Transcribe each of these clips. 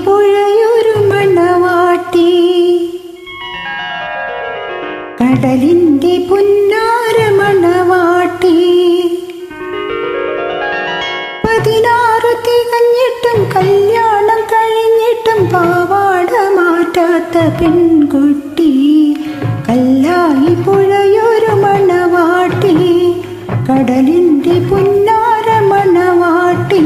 പുഴയൊരു മണവാട്ടി കടലിന്റെ പുന്നാര മണവാട്ടി 16 തികഞ്ഞിട്ടും കല്യാണം കഴിഞ്ഞിട്ടും പാവാട മാറ്റാത്ത പെൺകുട്ടി കല്ലായി പുഴയൊരു മണവാട്ടി കടലിന്റെ പുന്നാര മണവാട്ടി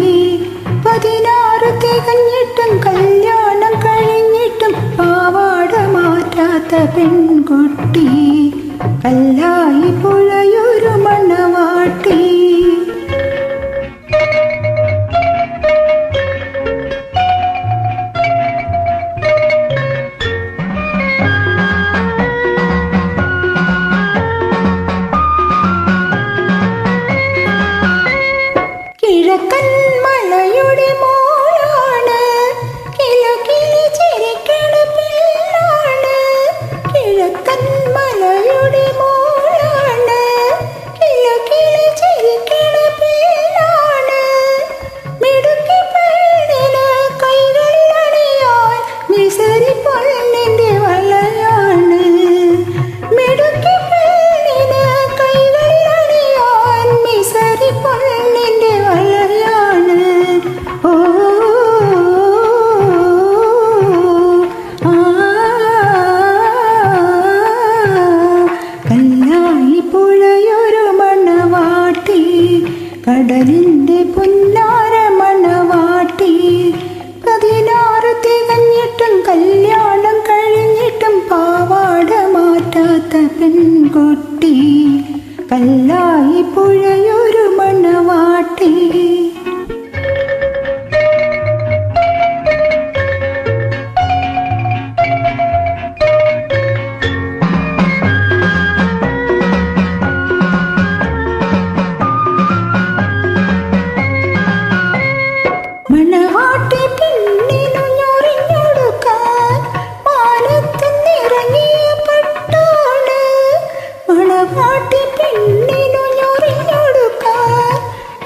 16 തികഞ്ഞിട്ടും കല്യാണം കഴിഞ്ഞിട്ടും പാവാട മാറ്റാത്ത പെൺകുട്ടി കല്ലായി പുഴയൊരു മണവാട്ടി കിഴക്കൻ മലയുടെ മോളാണ് കിലുകിലി ചിരിക്കണ പിള്ളാണ് കിഴക്കൻ മലയുടെ മോളാണ് കിലുകിലി ചിരിക്കണ പിള്ളാണ് മിടുക്കി പെണ്ണിന് കൈകളിൽ അണിയാൻ മിസരി പൊന്നിന്റെ വളയാണ് മിടുക്കി പെണ്ണിന് കൈകളിൽ അണിയാൻ മിസരി പൊന്നിന്റെ വളയാണ് ഓ കല്ലായി പുഴയൊരു മണവാട്ടി കടലിന്റെ പുന്നാര മണവാട്ടി 16 തികഞ്ഞിട്ടും കല്യാണം കഴിഞ്ഞിട്ടും പാവാട മാറ്റാത്ത പെൺകുട്ടി കല്ലായി പുഴയൊരു മണവാട്ടി മണവാട്ടി പെണ്ണിനു ഞൊറിഞ്ഞൊടുക്കാൻ മാനത്തുനിറങ്ങിയ പട്ടാണ് മണവാട്ടി പെണ്ണിനു ഞൊറിഞ്ഞൊടുക്കാൻ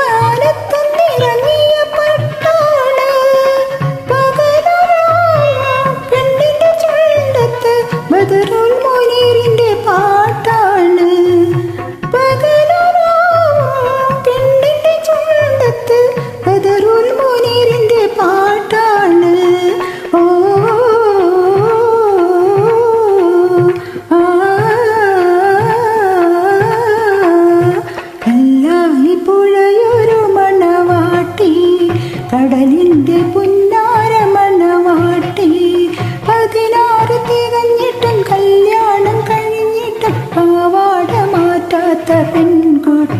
മാനത്തുനിറങ്ങിയ പട്ടാണ് പകലൊരാൾ പെണ്ണിന്റെ ചുണ്ടത്ത് ബദറുൽ മുനീറിന്റെ പാട്ടാണ് പകലൊരാൾ പെണ്ണിന്റെ ചുണ്ടത്ത് ബദറുൽ മുനീറിന്റെ പാട്ടാണ് ഓ കല്ലായി പുഴയൊരു മണവാട്ടി കടലിന്റെ പുന്നാര മണവാട്ടി 16 തികഞ്ഞിട്ടും കല്യാണം കഴിഞ്ഞിട്ടും പാവാട മാറ്റാത്ത പെൺകുട്ടി